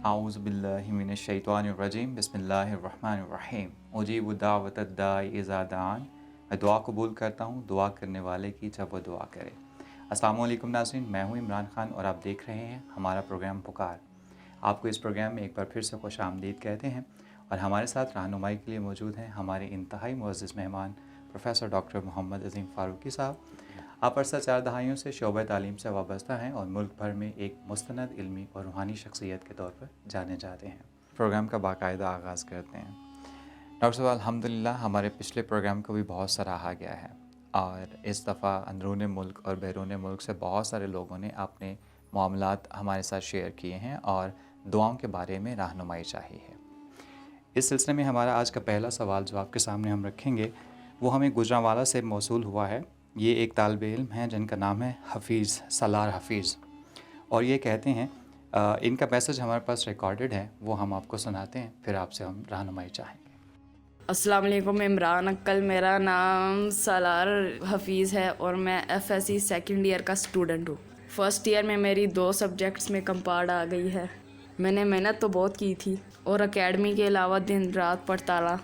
اعوذ باللہ من الشیطان الرجیم بسم اللہ الرحمن الرحیم اجیب دعوت الداعی اذا دعان. میں دعا قبول کرتا ہوں دعا کرنے والے کی جب وہ دعا کرے. السلام علیکم ناظرین، میں ہوں عمران خان اور آپ دیکھ رہے ہیں ہمارا پروگرام پکار. آپ کو اس پروگرام میں ایک بار پھر سے خوش آمدید کہتے ہیں اور ہمارے ساتھ رہنمائی کے لیے موجود ہیں ہمارے انتہائی معزز مہمان پروفیسر ڈاکٹر محمد عظیم فاروقی صاحب. آپ عرصہ 4 دہائیوں سے شعبہ تعلیم سے وابستہ ہیں اور ملک بھر میں ایک مستند علمی اور روحانی شخصیت کے طور پر جانے جاتے ہیں. پروگرام کا باقاعدہ آغاز کرتے ہیں. ڈاکٹر صاحب الحمدللہ ہمارے پچھلے پروگرام کو بھی بہت سراہا گیا ہے اور اس دفعہ اندرون ملک اور بیرون ملک سے بہت سارے لوگوں نے اپنے معاملات ہمارے ساتھ شیئر کیے ہیں اور دعاؤں کے بارے میں رہنمائی چاہی ہے. اس سلسلے میں ہمارا آج کا پہلا سوال جو آپ کے سامنے ہم رکھیں گے وہ ہمیں گوجرانوالا سے موصول ہوا ہے. یہ ایک طالب علم ہیں جن کا نام ہے حفیظ، سالار حفیظ، اور یہ کہتے ہیں ان کا میسج ہمارے پاس ریکارڈڈ ہے، وہ ہم آپ کو سناتے ہیں پھر آپ سے ہم رہنمائی چاہیں گے. السلام علیکم عمران انکل، میرا نام سالار حفیظ ہے اور میں F S C second year کا اسٹوڈنٹ ہوں. فرسٹ ایئر میں میری 2 سبجیکٹس میں کمپارڈ آ گئی ہے. میں نے محنت تو بہت کی تھی اور اکیڈمی کے علاوہ دن رات پڑھتا رہا،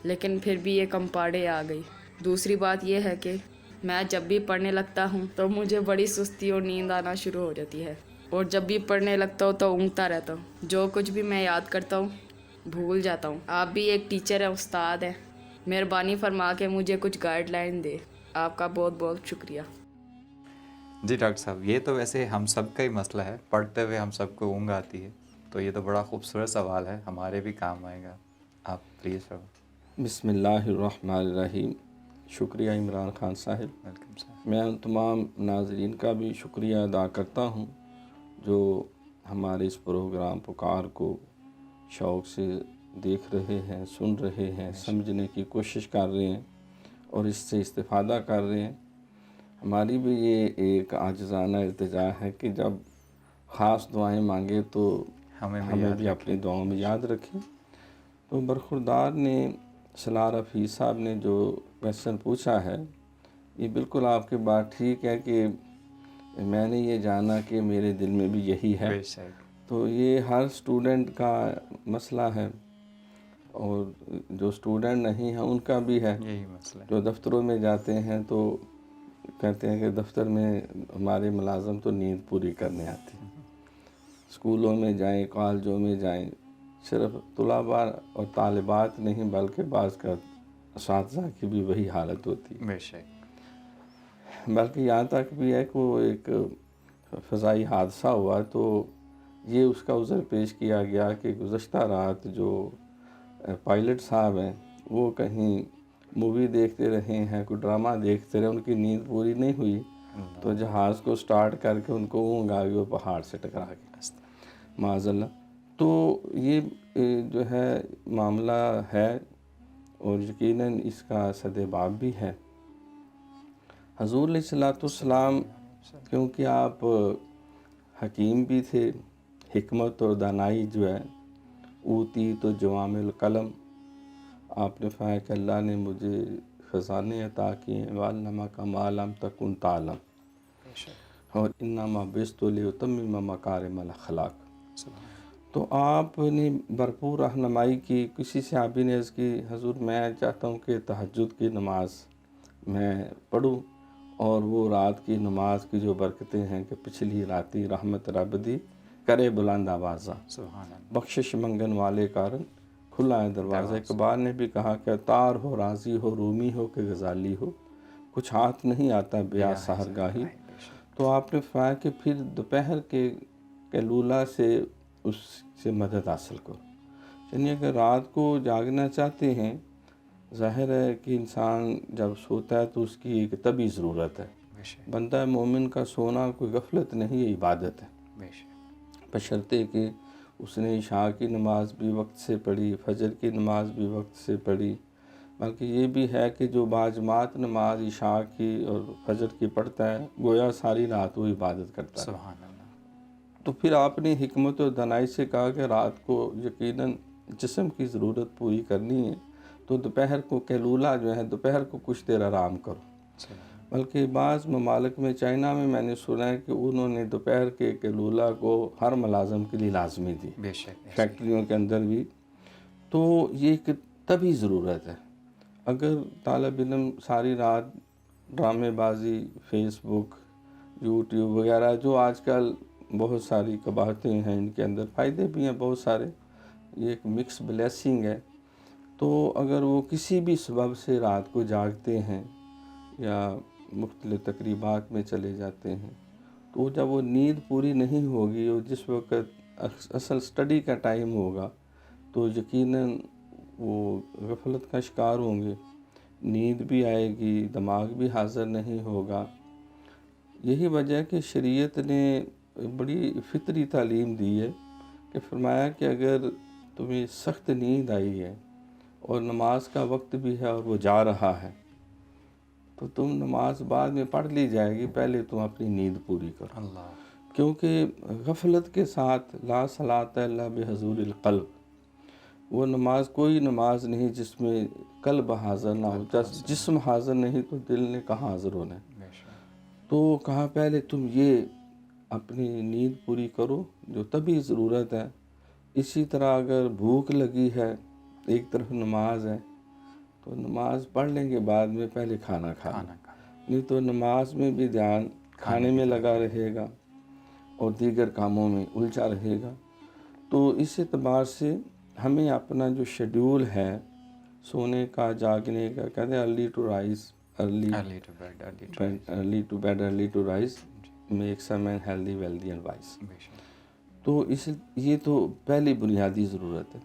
لیکن پھر بھی یہ کمپارڈیں آ گئی. دوسری بات یہ ہے کہ میں جب بھی پڑھنے لگتا ہوں تو مجھے بڑی سستی اور نیند آنا شروع ہو جاتی ہے، اور جب بھی پڑھنے لگتا ہوں تو اونگتا رہتا ہوں. جو کچھ بھی میں یاد کرتا ہوں بھول جاتا ہوں. آپ بھی ایک ٹیچر ہیں، استاد ہیں، مہربانی فرما کے مجھے کچھ گائیڈ لائن دے. آپ کا بہت بہت شکریہ. جی ڈاکٹر صاحب، یہ تو ویسے ہم سب کا ہی مسئلہ ہے، پڑھتے ہوئے ہم سب کو اونگ آتی ہے، تو یہ تو بڑا خوبصورت سوال ہے، ہمارے بھی کام آئے گا. آپ پلیز فرمائیں. بسم اللہ الرحمن الرحیم. شکریہ عمران خان صاحب. Welcome sir. میں ان تمام ناظرین کا بھی شکریہ ادا کرتا ہوں جو ہمارے اس پروگرام پکار کو شوق سے دیکھ رہے ہیں، سن رہے ہیں، سمجھنے کی کوشش کر رہے ہیں اور اس سے استفادہ کر رہے ہیں. ہماری بھی یہ ایک عاجزانہ التجا ہے کہ جب خاص دعائیں مانگے تو ہمیں بھی اپنی دعاؤں میں یاد رکھیں. تو برخوردار نے سالار حفیظ صاحب نے جو کویسچن پوچھا ہے، یہ بالکل آپ کی بات ٹھیک ہے کہ میں نے یہ جانا کہ میرے دل میں بھی یہی ہے. تو یہ ہر اسٹوڈنٹ کا مسئلہ ہے اور جو اسٹوڈنٹ نہیں ہیں ان کا بھی ہے. یہی مسئلہ ہے. جو دفتروں میں جاتے ہیں تو کہتے ہیں کہ دفتر میں ہمارے ملازم تو نیند پوری کرنے آتے ہیں. اسکولوں میں جائیں، کالجوں میں جائیں، صرف طلباء اور طالبات نہیں بلکہ بعض کا اساتذہ کی بھی وہی حالت ہوتی ہے. بے شک. بلکہ یہاں تک بھی ہے کہ وہ ایک فضائی حادثہ ہوا تو یہ اس کا عذر پیش کیا گیا کہ گزشتہ رات جو پائلٹ صاحب ہیں وہ کہیں مووی دیکھتے رہے ہیں، کوئی ڈرامہ دیکھتے رہے، ان کی نیند پوری نہیں ہوئی تو جہاز کو سٹارٹ کر کے ان کو اونگ آ گئی، وہ پہاڑ سے ٹکرا گیا معاذ اللہ. تو یہ جو ہے معاملہ ہے اور یقیناً اس کا سدباب بھی ہے. حضور علیہ السلام کیونکہ آپ حکیم بھی تھے، حکمت اور دانائی جو ہے اوتی تو جوامع القلم، آپ نے فرمایا کہ اللہ نے مجھے خزانے عطا کیے ہیں، وَعَلَّمَكَ مَا لَمْ تَكُنْ تَعْلَمْ، اور انما بِعُثْتُ لِأُتَمِّمَ مَكَارِمَ الْأَخْلَاقِ. تو آپ نے بھرپور رہنمائی کی. کسی سے آپ نے عرض کی حضور میں چاہتا ہوں کہ تہجد کی نماز میں پڑھوں اور وہ رات کی نماز کی جو برکتیں ہیں کہ پچھلی راتی رحمت رب دی کرے بلند آوازہ، بخشش منگن والے کارن کھلا ہے دروازہ. اقبال نے بھی کہا کہ تار ہو، رازی ہو، رومی ہو کہ غزالی ہو، کچھ ہاتھ نہیں آتا بیا سحرگاہی. تو آپ نے فرمایا کہ پھر دوپہر کے قیلولہ سے اس سے مدد حاصل کرو. یعنی اگر رات کو جاگنا چاہتے ہیں، ظاہر ہے کہ انسان جب سوتا ہے تو اس کی ایک طبی ضرورت ہے. بندہ مومن کا سونا کوئی غفلت نہیں، یہ عبادت ہے، بشرطے کہ اس نے عشاء کی نماز بھی وقت سے پڑھی، فجر کی نماز بھی وقت سے پڑھی. بلکہ یہ بھی ہے کہ جو باجماعت نماز عشاء کی اور فجر کی پڑھتا ہے گویا ساری رات وہ عبادت کرتا ہے. سبحان اللہ. تو پھر آپ نے حکمت و دانائی سے کہا کہ رات کو یقیناً جسم کی ضرورت پوری کرنی ہے تو دوپہر کو قیلولہ جو ہے دوپہر کو کچھ دیر آرام کرو. بلکہ بعض ممالک میں، چائنا میں میں نے سنا ہے کہ انہوں نے دوپہر کے قیلولہ کو ہر ملازم کے لیے لازمی دی، بے شک فیکٹریوں کے اندر بھی۔ تو یہ ایک طبی ضرورت ہے۔ اگر طالب علم ساری رات ڈرامے بازی، فیس بک، یوٹیوب وغیرہ، جو آج کل بہت ساری قباحتیں ہیں، ان کے اندر فائدے بھی ہیں بہت سارے، یہ ایک مکس بلیسنگ ہے، تو اگر وہ کسی بھی سبب سے رات کو جاگتے ہیں یا مختلف تقریبات میں چلے جاتے ہیں، تو جب وہ نیند پوری نہیں ہوگی اور جس وقت اصل سٹڈی کا ٹائم ہوگا تو یقیناً وہ غفلت کا شکار ہوں گے، نیند بھی آئے گی، دماغ بھی حاضر نہیں ہوگا۔ یہی وجہ ہے کہ شریعت نے بڑی فطری تعلیم دی ہے کہ فرمایا کہ اگر تمہیں سخت نیند آئی ہے اور نماز کا وقت بھی ہے اور وہ جا رہا ہے، تو تم نماز بعد میں پڑھ لی جائے گی، پہلے تم اپنی نیند پوری کرو، اللہ، کیونکہ غفلت کے ساتھ لا صلاۃ الا بحضور القلب، وہ نماز کوئی نماز نہیں جس میں قلب حاضر نہ ہو، جسم حاضر نہیں تو دل نے کہاں حاضر ہونا ہے۔ بے شک، تو کہا پہلے تم یہ اپنی نیند پوری کرو جو طبی ضرورت ہے۔ اسی طرح اگر بھوک لگی ہے، ایک طرف نماز ہے، تو نماز پڑھ لیں گے بعد میں، پہلے کھانا کھانا، کھانا کھانا، نہیں تو نماز میں بھی دھیان کھانے میں لگا رہے گا اور دیگر کاموں میں الجھا رہے گا۔ تو اس اعتبار سے ہمیں اپنا جو شیڈول ہے سونے کا، جاگنے کا، کہتے ہیں early to rise, early to bed, early to bed, early to rise makes a man healthy, wealthy and wise. بے شک، تو یہ تو پہلی بنیادی ضرورت ہے۔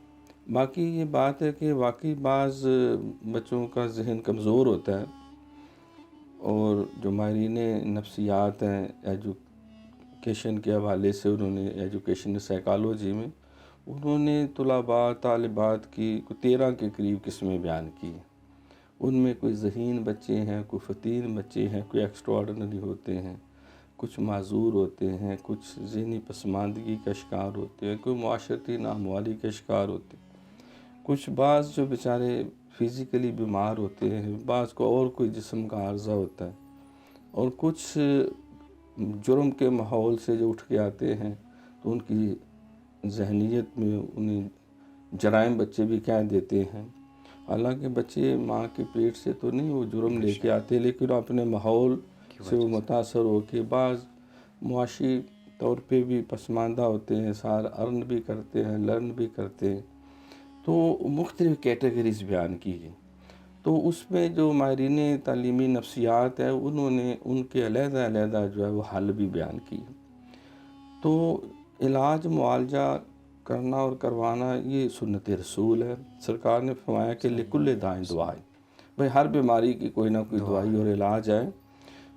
باقی یہ بات ہے کہ واقعی بعض بچوں کا ذہن کمزور ہوتا ہے، اور جو ماہرین نفسیات ہیں، ایجوکیشن کے حوالے سے، انہوں نے ایجوکیشن سائیکالوجی میں انہوں نے طلباء، طالبات کی 13 کے قریب قسمیں بیان کی ہیں۔ ان میں کوئی ذہین بچے ہیں، کوئی فتین بچے ہیں، کوئی ایکسٹرا آرڈنری ہوتے ہیں، کچھ معذور ہوتے ہیں، کچھ ذہنی پسماندگی کا شکار ہوتے ہیں، کوئی معاشرتی ناہمواری کا شکار ہوتے ہیں، کچھ بعض جو بیچارے فزیکلی بیمار ہوتے ہیں، بعض کو اور کوئی جسم کا عارضہ ہوتا ہے، اور کچھ جرم کے ماحول سے جو اٹھ کے آتے ہیں تو ان کی ذہنیت میں انہیں جرائم بچے بھی کہہ دیتے ہیں، حالانکہ بچے ماں کے پیٹ سے تو نہیں وہ جرم لے کے آتے، لیکن اپنے ماحول سے وہ متاثر ہو کے بعض معاشی طور پہ بھی پسماندہ ہوتے ہیں، سار ارن بھی کرتے ہیں، لرن بھی کرتے ہیں۔ تو مختلف کیٹیگریز بیان کی گئی، تو اس میں جو ماہرین تعلیمی نفسیات ہیں انہوں نے ان کے علیحدہ علیحدہ جو ہے وہ حل بھی بیان کی۔ تو علاج معالجہ کرنا اور کروانا یہ سنت رسول ہے۔ سرکار نے فرمایا کہ لکل دائیں دعائیں، بھئی ہر بیماری کی کوئی نہ کوئی دوائی اور علاج ہے،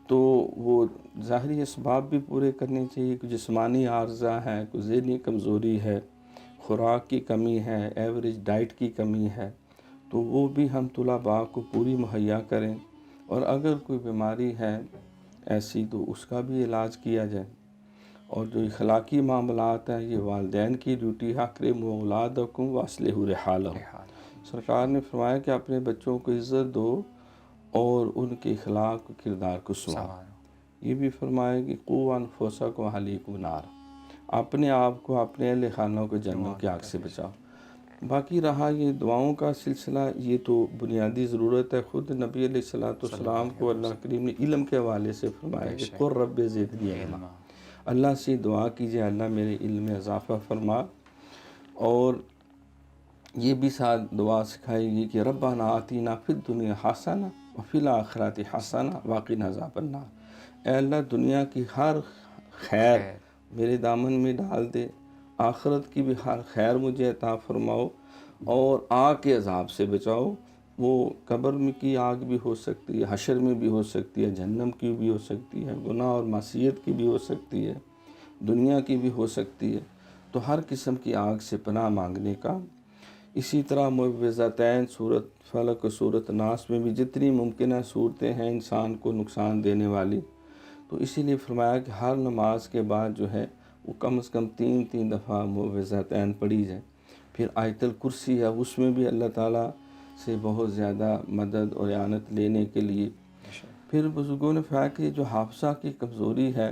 تو وہ ظاہری اسباب بھی پورے کرنے چاہیے، کوئی جسمانی عارضہ ہے، کوئی ذہنی کمزوری ہے، خوراک کی کمی ہے، ایوریج ڈائٹ کی کمی ہے، تو وہ بھی ہم طلباء کو پوری مہیا کریں، اور اگر کوئی بیماری ہے ایسی تو اس کا بھی علاج کیا جائے۔ اور جو اخلاقی معاملات ہیں یہ والدین کی ڈیوٹی ہے، اکرموا اولادکم واصلحوا رحالہم۔ سرکار نے فرمایا کہ اپنے بچوں کو عزت دو اور ان کے اخلاق و کردار کو سنوارو۔ یہ بھی فرمایا کہ قوا انفسکم واہلیکم نارا، اپنے آپ کو، اپنے اہل خانہ کو جہنم کی آگ سے بچاؤ۔ باقی رہا یہ دعاؤں کا سلسلہ، یہ تو بنیادی ضرورت ہے۔ خود نبی علیہ السلام کو اللہ کریم نے علم کے حوالے سے فرمایا کہ قل رب زدنی علما، اللہ سے دعا کیجئے اللہ میرے علم میں اضافہ فرما، اور یہ بھی ساتھ دعا سکھائی گئی کہ ربنا آتینا فی الدنیا حسنہ وفی الآخرۃ حسنہ وقنا عذاب النار، اے اللہ دنیا کی ہر خیر میرے دامن میں ڈال دے، آخرت کی بھی ہر خیر مجھے عطا فرماؤ، اور آگ کے عذاب سے بچاؤ۔ وہ قبر میں کی آگ بھی ہو سکتی ہے، حشر میں بھی ہو سکتی ہے، جہنم کی بھی ہو سکتی ہے، گناہ اور معصیت کی بھی ہو سکتی ہے، دنیا کی بھی ہو سکتی ہے، تو ہر قسم کی آگ سے پناہ مانگنے کا۔ اسی طرح معوذتین، سورۃ فلق و سورۃ ناس میں بھی جتنی ممکنہ صورتیں ہیں انسان کو نقصان دینے والی، تو اسی لیے فرمایا کہ ہر نماز کے بعد جو ہے وہ کم از کم 3 دفعہ معوذتین پڑھی جائیں۔ پھر آیت الکرسی ہے، اس میں بھی اللہ تعالیٰ سے بہت زیادہ مدد اور اعانت لینے کے لیے پھر بزرگوں نے فرمایا کہ جو حافظہ کی کمزوری ہے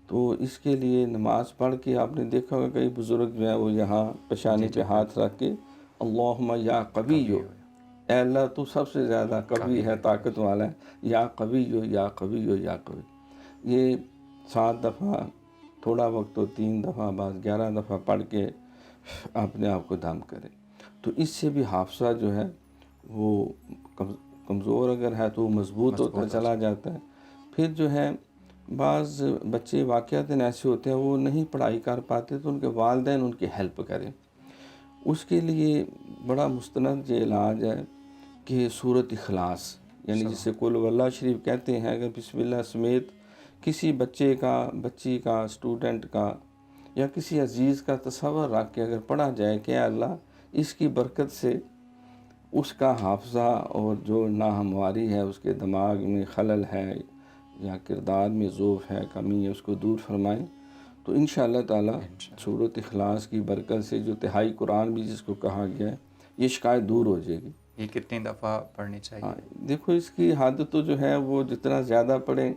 تو اس کے لیے نماز پڑھ کے آپ نے دیکھا ہوگا کئی بزرگ جو ہیں وہ یہاں پیشانی پہ ہاتھ رکھ کے اللہم یا قویو، اے اللہ تو سب سے زیادہ قوی ہے، طاقت والا ہے، یا قویو یا قویو یا قوی، یہ 7 دفعہ، تھوڑا وقت تو 3 دفعہ، بعض 11 دفعہ پڑھ کے اپنے آپ کو دم کرے. تو اس سے بھی حافظہ جو ہے وہ کمزور اگر ہے تو مضبوط ہوتا چلا جاتا ہے. پھر جو ہے بعض بچے واقعتاً ایسے ہوتے ہیں وہ نہیں پڑھائی کر پاتے تو ان کے والدین ان کی ہیلپ کریں. اس کے لیے بڑا مستند یہ علاج ہے کہ سورۃ اخلاص، یعنی جسے قل واللہ شریف کہتے ہیں، اگر بسم اللہ سمیت کسی بچے کا، بچی کا، اسٹوڈنٹ کا یا کسی عزیز کا تصور رکھ کے اگر پڑھا جائے کہ اے اللہ اس کی برکت سے اس کا حافظہ اور جو ناہمواری ہے، اس کے دماغ میں خلل ہے یا کردار میں ضعف ہے، کمی ہے، اس کو دور فرمائیں، تو انشاءاللہ تعالی سورۃ اخلاص کی برکت سے جو تہائی قرآن بھی جس کو کہا گیا ہے یہ شکایت دور ہو جائے گی. یہ کتنی دفعہ پڑھنی چاہیے؟ دیکھو اس کی حد تو جو ہے وہ جتنا زیادہ پڑھیں،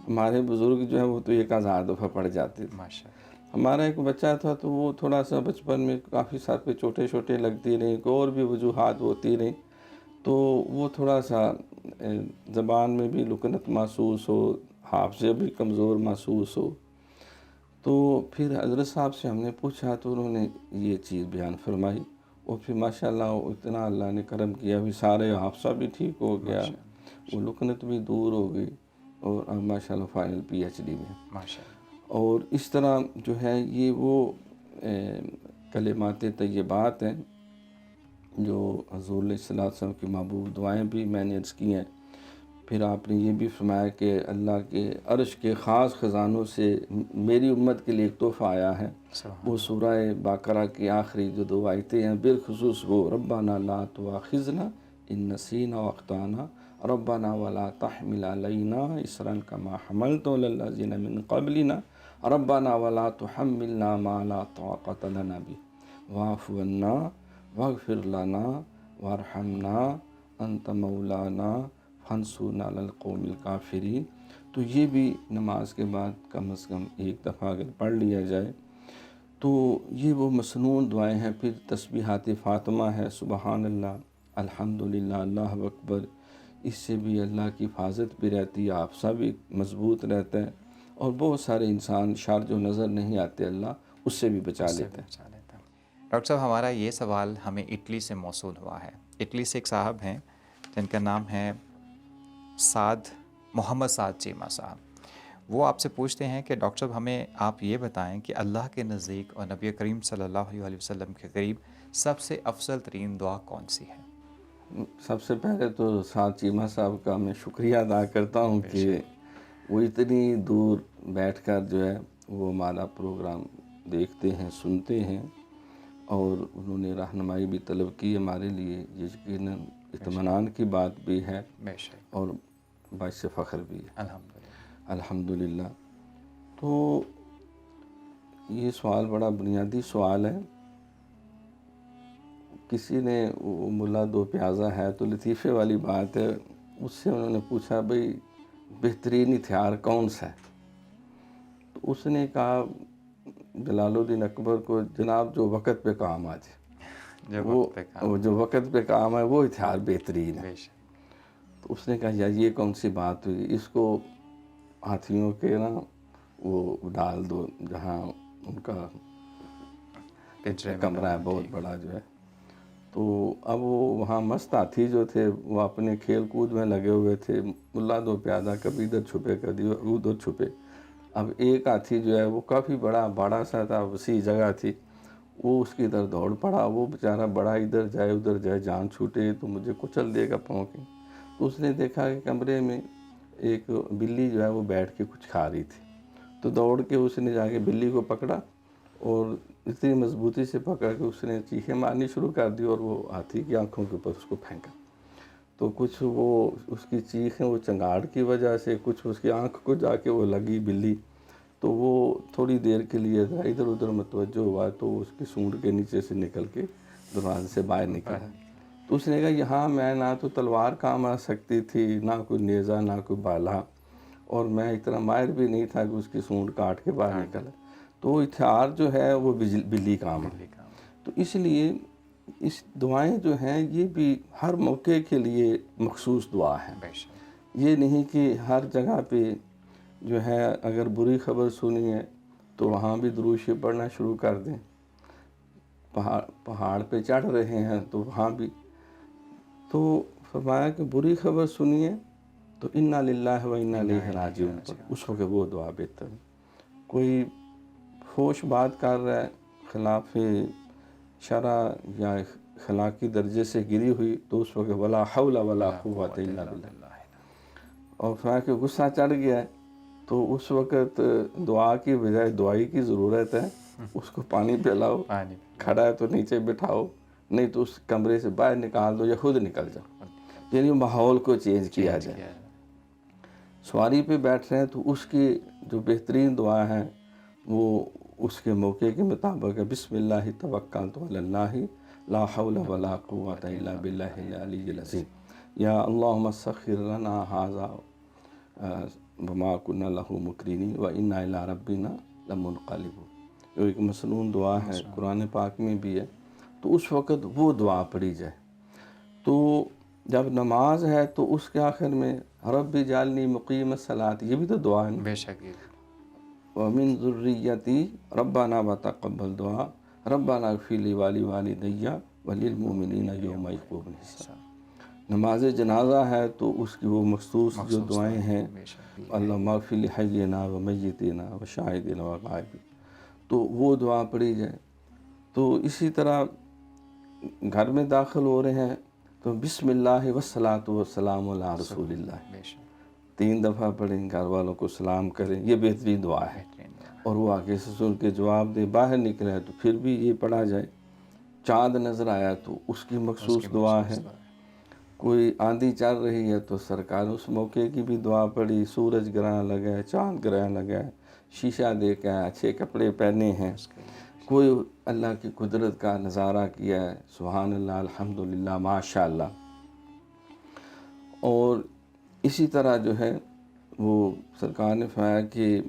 ہمارے بزرگ جو ہیں وہ تو 1000 دفعہ پڑھ جاتے تھے. ماشاء اللہ. ہمارا ایک بچہ تھا تو وہ تھوڑا سا بچپن میں کافی سر پہ چوٹے چھوٹے لگتی رہیں، اور بھی وجوہات ہوتی رہیں، تو وہ تھوڑا سا زبان میں بھی لکنت محسوس ہو، حافظہ بھی کمزور محسوس ہو. تو پھر حضرت صاحب سے ہم نے پوچھا تو انہوں نے یہ چیز بیان فرمائی، اور پھر ماشاءاللہ اتنا اللہ نے کرم کیا، بھی سارے حافظہ بھی ٹھیک ہو گیا، وہ لکنت بھی دور ہو گئی، اور اب ماشاءاللہ فائنل PhD میں. ماشاءاللہ. اور اس طرح جو ہے یہ وہ کلمات طیبات ہیں جو حضور علیہ السلام کی محبوب دعائیں بھی میں نے عرض کی ہیں. پھر آپ نے یہ بھی فرمایا کہ اللہ کے عرش کے خاص خزانوں سے میری امت کے لیے ایک تحفہ آیا ہے، وہ سورہ بقرہ کی آخری جو 2 آیتیں ہیں، بالخصوص وہ ربنا لا تؤاخذنا ان نسینا واخطانا ربنا ولا تحمل علینا اصرا کما حملته علی الذین من قبلنا ربنا ولا تحملنا ما لا طاقت لنا به واعف عنا واغفر لنا وارحمنا انت مولانا فانصرنا علی القوم الکافرین. تو یہ بھی نماز کے بعد کم از کم 1 دفعہ اگر پڑھ لیا جائے تو یہ وہ مسنون دعائیں ہیں. پھر تسبیحات فاطمہ ہے، سبحان اللہ، الحمدللہ، اللہ اکبر، اس سے بھی اللہ کی حفاظت بھی رہتی ہے، حافظہ بھی مضبوط رہتا ہے، اور بہت سارے انسان شر جو نظر نہیں آتے اللہ اس سے بھی بچا لیتا ہے. ڈاکٹر صاحب ہمارا یہ سوال ہمیں اٹلی سے موصول ہوا ہے. اٹلی سے ایک صاحب ہیں جن کا نام ہے محمد سعد چیمہ صاحب. وہ آپ سے پوچھتے ہیں کہ ڈاکٹر صاحب ہمیں آپ یہ بتائیں کہ اللہ کے نزدیک اور نبی کریم صلی اللہ علیہ وسلم کے قریب سب سے افضل ترین دعا کون سی ہے؟ سب سے پہلے تو سعد چیمہ صاحب کا میں شکریہ ادا کرتا ہوں کہ وہ اتنی دور بیٹھ کر جو ہے وہ ہمارا پروگرام دیکھتے ہیں، سنتے ہیں، اور انہوں نے رہنمائی بھی طلب کی ہمارے لیے. یہ یقیناً اطمینان کی بات بھی ہے اور باعث فخر بھی ہے. الحمدللہ. تو یہ سوال بڑا بنیادی سوال ہے. کسی نے ملا 2 پیازا ہے تو لطیفے والی بات ہے، اس سے انہوں نے پوچھا بھئی بہترین ہتھیار کون سا ہے؟ تو اس نے کہا جلال الدین اکبر کو، جناب جو وقت پہ کام آ جائے، وہ جو وقت پہ کام ہے وہ ہتھیار بہترین ہے. تو اس نے کہا یار یہ کون سی بات ہوئی، اس کو ہاتھیوں کے نا وہ ڈال دو جہاں ان کا کمرہ ہے بہت بڑا جو ہے. تو اب وہ وہاں مست ہاتھی جو تھے وہ اپنے کھیل کود میں لگے ہوئے تھے، ملا 2 پیازا کبھی ادھر چھپے کبھی ادھر چھپے. اب ایک ہاتھی جو ہے وہ کافی بڑا سا تھا، وسیع جگہ تھی، وہ اس کی ادھر دوڑ پڑا. وہ بیچارہ بڑا ادھر جائے جان چھوٹے تو مجھے کچل دے گا پاؤں کے. تو اس نے دیکھا کہ کمرے میں ایک بلی جو ہے وہ بیٹھ کے کچھ کھا رہی تھی. تو دوڑ کے اس نے جا کے بلی کو پکڑا اور اتنی مضبوطی سے پکڑ کے اس نے چیخیں مارنی شروع کر دی اور وہ ہاتھی کی آنکھوں کے اوپر اس کو پھینکا. تو کچھ وہ اس کی چیخیں وہ چنگاڑ کی وجہ سے، کچھ اس کی آنکھ کو جا کے وہ لگی بلی. تو وہ تھوڑی دیر کے لیے ادھر ادھر متوجہ ہوا تو اس کی سونڈ کے نیچے سے نکل کے دروازے سے باہر نکلا. تو اس نے کہا یہاں میں نہ تو تلوار کام آ سکتی تھی، نہ کوئی نیزہ، نہ کوئی بالا، اور میں اتنا ماہر بھی نہیں تھا کہ اس کی سونڈ کاٹ کے باہر نکلے، تو ہتھیار جو ہے وہ بلی کام ہے۔ تو اس لیے اس دعائیں جو ہیں یہ بھی ہر موقع کے لیے مخصوص دعا ہے۔ یہ نہیں کہ ہر جگہ پہ جو ہے اگر بری خبر سنی ہے تو وہاں بھی درود شریف پڑھنا شروع کر دیں، پہاڑ پہ چڑھ رہے ہیں تو وہاں بھی۔ تو فرمایا کہ بری خبر سنیے تو انا للہ و انا الیہ راجعون، اس وقت وہ دعا بہتر ہے۔ کوئی فوش بات کر رہا ہے خلاف شرع یا اخلاقی درجے سے گری ہوئی تو اس وقت ولا حول ولا قوت الا باللہ، اور فرمایا کہ غصہ چڑھ گیا ہے تو اس وقت دعا کی بجائے دعائی کی ضرورت ہے، اس کو پانی پلاؤ، کھڑا ہے تو نیچے بٹھاؤ، نہیں تو اس کمرے سے باہر نکال دو یا خود نکل جاؤ، یعنی ماحول کو چینج کیا جائے۔ سواری پہ بیٹھ رہے ہیں تو اس کی جو بہترین دعا ہے وہ اس کے موقع کے مطابق ہے، بسم اللہ توکلت علی اللہ لا حول ولا قوت الا باللہ العلی العظیم، یا اللہم سخر لنا ھذا وما کنا لہ مقرنین وانا الی ربنا لمنقلبون۔ جو ایک مسنون دعا ہے، قرآن پاک میں بھی ہے، تو اس وقت وہ دعا پڑھی جائے۔ تو جب نماز ہے تو اس کے آخر میں رب اجعلنی مقیم الصلاۃ، یہ بھی تو دعا ہے نا، بے شک ومن ذریتی ربنا وتقبل دعا ربنا اغفر لی ولوالدی وللمؤمنین یوم یقوم الحساب۔ نماز جنازہ ہے تو اس کی وہ مخصوص جو دعائیں ہیں، اللہم اغفر لحینا ومیتنا وشاہدنا وغائبنا، تو وہ دعا پڑھی جائے۔ تو اسی طرح گھر میں داخل ہو رہے ہیں تو بسم اللہ والصلاۃ والسلام علی رسول اللہ 3 دفعہ پڑھیں، گھر والوں کو سلام کریں، یہ بہترین دعا ہے۔ اور وہ آگے سے سن کے جواب دے، باہر نکلے تو پھر بھی یہ پڑھا جائے۔ چاند نظر آیا تو اس کی مخصوص دعا ہے، کوئی آندھی چل رہی ہے تو سرکار اس موقع کی بھی دعا پڑھی، سورج گرہن لگا ہے، چاند گرہن لگا ہے، شیشہ دیکھا ہے، اچھے کپڑے پہنے ہیں، کوئی اللہ کی قدرت کا نظارہ کیا ہے، سبحان اللہ، الحمدللہ، ماشاء اللہ۔ اور اسی طرح جو ہے وہ سرکار نے فرمایا کہ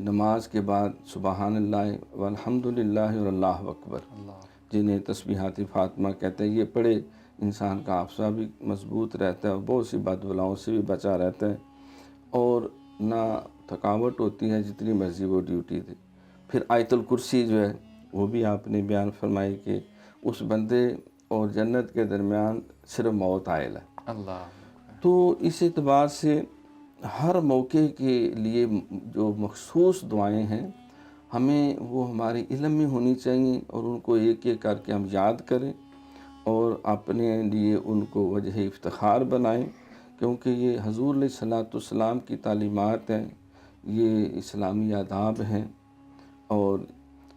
نماز کے بعد سبحان اللہ والحمدللہ اور اللہ اکبر، جنہیں تسبیحات فاطمہ کہتے ہیں، یہ پڑھے انسان کا حافظہ بھی مضبوط رہتا ہے اور بہت سی بد بلاؤں سے بھی بچا رہتا ہے، اور نہ تھکاوٹ ہوتی ہے جتنی مرضی وہ ڈیوٹی دے۔ پھر آیت الکرسی جو ہے وہ بھی آپ نے بیان فرمائی کہ اس بندے اور جنت کے درمیان صرف موت عائل ہے۔ اللہ۔ تو اس اعتبار سے ہر موقع کے لیے جو مخصوص دعائیں ہیں ہمیں وہ ہمارے علم میں ہونی چاہیے، اور ان کو ایک ایک کر کے ہم یاد کریں اور اپنے لیے ان کو وجہ افتخار بنائیں، کیونکہ یہ حضور علیہ الصلوۃ والسلام کی تعلیمات ہیں، یہ اسلامی آداب ہیں، اور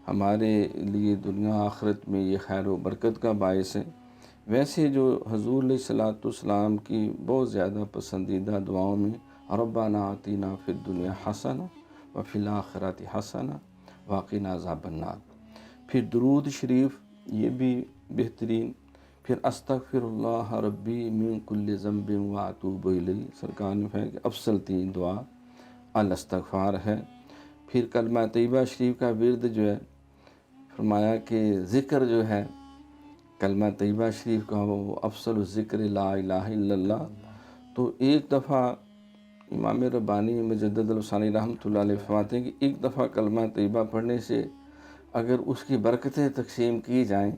ہمارے لیے دنیا آخرت میں یہ خیر و برکت کا باعث ہے۔ ویسے جو حضور علیہ الصلوۃ والسلام کی بہت زیادہ پسندیدہ دعاؤں میں ربنا آتینا فی الدنیا حسنہ وفی الآخرۃ حسنہ وقنا عذاب النار، پھر درود شریف یہ بھی بہترین، پھر استغفر اللہ ربی من کل ذنب واتوب الیہ، سرکار نے فرمایا کہ افضل 3 دعا الاستغفار ہے۔ پھر کلمہ طیبہ شریف کا ورد جو ہے فرمایا کہ ذکر جو ہے کلمہ طیبہ شریف کا وہ افضل الذکر لا الہ الا اللہ۔ تو ایک دفعہ امام ربانی مجدد الثانی رحمۃ اللہ علیہ فرماتے ہیں کہ ایک دفعہ کلمہ طیبہ پڑھنے سے اگر اس کی برکتیں تقسیم کی جائیں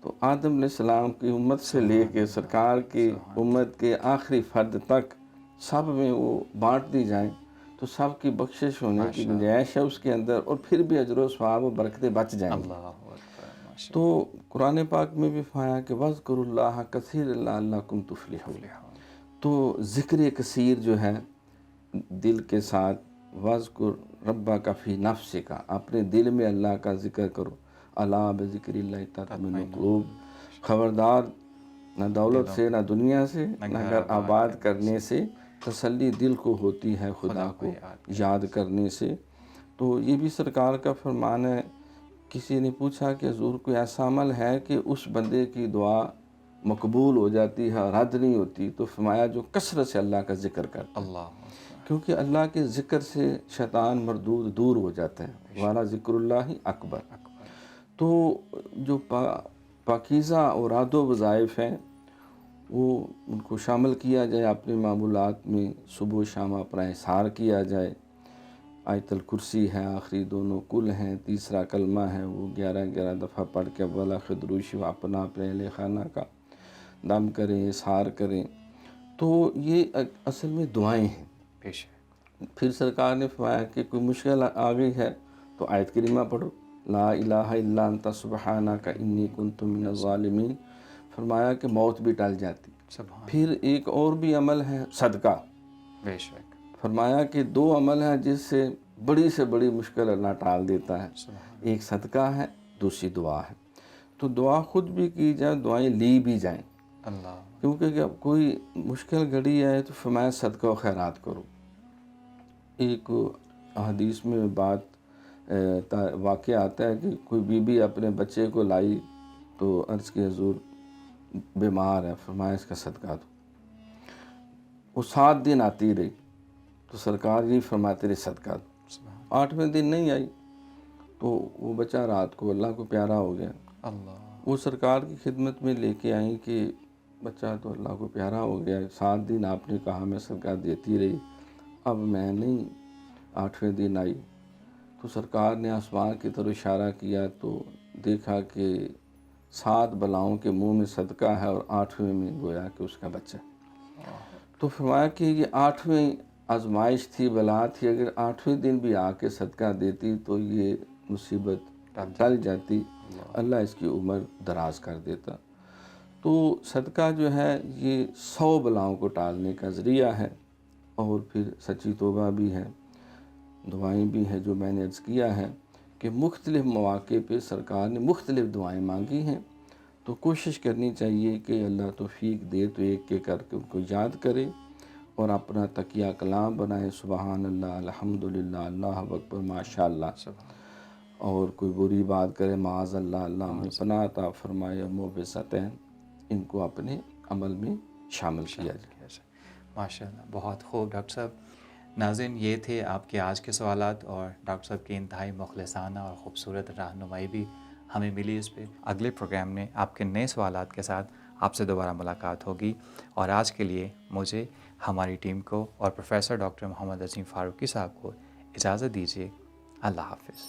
تو آدم علیہ السلام کی امت سے لے کے سرکار کی امت کے آخری فرد تک سب میں وہ بانٹ دی جائیں تو سب کی بخشش ہونے کی گنجائش ہے اس کے اندر، اور پھر بھی اجر و ثواب و برکتیں بچ جائیں گی۔ تو قرآن پاک میں بھی فرمایا کہ وَاذْكُرُوا اللَّهَ كَثِيرًا لَعَلَّكُمْ تُفْلِحُونَ، تو ذکر کثیر جو ہے دل کے ساتھ، وَاذْكُرْ رَبَّكَ فِي نَفْسِكَ، اپنے دل میں اللہ کا ذکر کرو، الا بذکر اللہ تطمئن القلوب، خبردار نہ دولت سے، نہ دنیا سے، نہ گھر آباد کرنے سے تسلی دل کو ہوتی ہے خدا کو یاد کرنے سے۔ تو یہ بھی سرکار کا فرمان ہے۔ کسی نے پوچھا کہ حضور کوئی ایسا عمل ہے کہ اس بندے کی دعا مقبول ہو جاتی ہے، رد نہیں ہوتی، تو فرمایا جو کثرت سے اللہ کا ذکر کرتا ہے، اللہ کیونکہ اللہ کے ذکر سے شیطان مردود دور ہو جاتا ہے، والا ذکر اللہ اکبر۔ تو جو پاکیزہ اوراد و وظائف ہیں وہ ان کو شامل کیا جائے اپنے معمولات میں، صبح و شام اپنا احصار کیا جائے۔ آیت الکرسی ہے، آخری دونوں کل ہیں، تیسرا کلمہ ہے وہ 11 دفعہ پڑھ کے اولا خدروشی و اپنا اپنے اہل خانہ کا دم کریں، احصار کریں۔ تو یہ اصل میں دعائیں ہیں۔ بے شک۔ پھر سرکار نے فرمایا کہ کوئی مشکل آ گئی ہے تو آیت کریمہ پڑھو، لا الہ الا انت سبحانک انی کنت من الظالمین۔ فرمایا کہ موت بھی ٹل جاتی۔ سبحان پھر ایک اور بھی عمل ہے صدقہ۔ بے شک۔ فرمایا کہ 2 عمل ہیں جس سے بڑی مشکل اللہ ٹال دیتا ہے، سبحان ایک صدقہ ہے، دوسری دعا ہے۔ تو دعا خود بھی کی جائے، دعائیں لی بھی جائیں، اللہ کیونکہ جب کوئی مشکل گھڑی آئے تو فرمایا صدقہ و خیرات کرو۔ ایک حدیث میں واقعہ آتا ہے کہ کوئی بی بی اپنے بچے کو لائی تو عرض کی حضور بیمار ہے، فرمایا اس کا صدقہ دو۔ وہ 7 دن آتی رہی تو سرکار یہ فرماتے رہے صدقہ دو۔ سبحان 8ویں دن نہیں آئی تو وہ بچہ رات کو اللہ کو پیارا ہو گیا۔ اللہ وہ سرکار کی خدمت میں لے کے آئیں کہ بچہ تو اللہ کو پیارا ہو گیا، 7 دن آپ نے کہا میں صدقہ دیتی رہی، اب میں نہیں، 8ویں دن آئی تو سرکار نے آسمان کی طرف اشارہ کیا تو دیکھا کہ 7 بلاؤں کے منہ میں صدقہ ہے اور 8ویں میں گویا کہ اس کا بچہ۔ تو فرمایا کہ یہ 8ویں آزمائش تھی، بلا تھی، اگر 8ویں دن بھی آ کے صدقہ دیتی تو یہ مصیبت ٹل جاتی، اللہ اس کی عمر دراز کر دیتا۔ تو صدقہ جو ہے یہ 100 بلاؤں کو ٹالنے کا ذریعہ ہے، اور پھر سچی توبہ بھی ہے، دعائیں بھی ہیں جو میں نے عرض کیا ہے کہ مختلف مواقع پہ سرکار نے مختلف دعائیں مانگی ہیں، تو کوشش کرنی چاہیے کہ اللہ توفیق دے تو ایک ایک کر کے ان کو یاد کرے اور اپنا تقیہ کلام بنائے، سبحان اللہ، الحمدللہ، اللہ اکبر، ماشاء اللہ، اور کوئی بری بات کرے معاذ اللہ، اللہ میں پناہ عطا فرمائے، موبستین، ان کو اپنے عمل میں شامل کیا جائے۔ ماشاء اللہ، بہت خوب ڈاکٹر صاحب۔ ناظرین، یہ تھے آپ کے آج کے سوالات، اور ڈاکٹر صاحب کی انتہائی مخلصانہ اور خوبصورت رہنمائی بھی ہمیں ملی اس پہ۔ اگلے پروگرام میں آپ کے نئے سوالات کے ساتھ آپ سے دوبارہ ملاقات ہوگی، اور آج کے لیے مجھے، ہماری ٹیم کو اور پروفیسر ڈاکٹر محمد عظیم فاروقی صاحب کو اجازت دیجیے۔ اللہ حافظ۔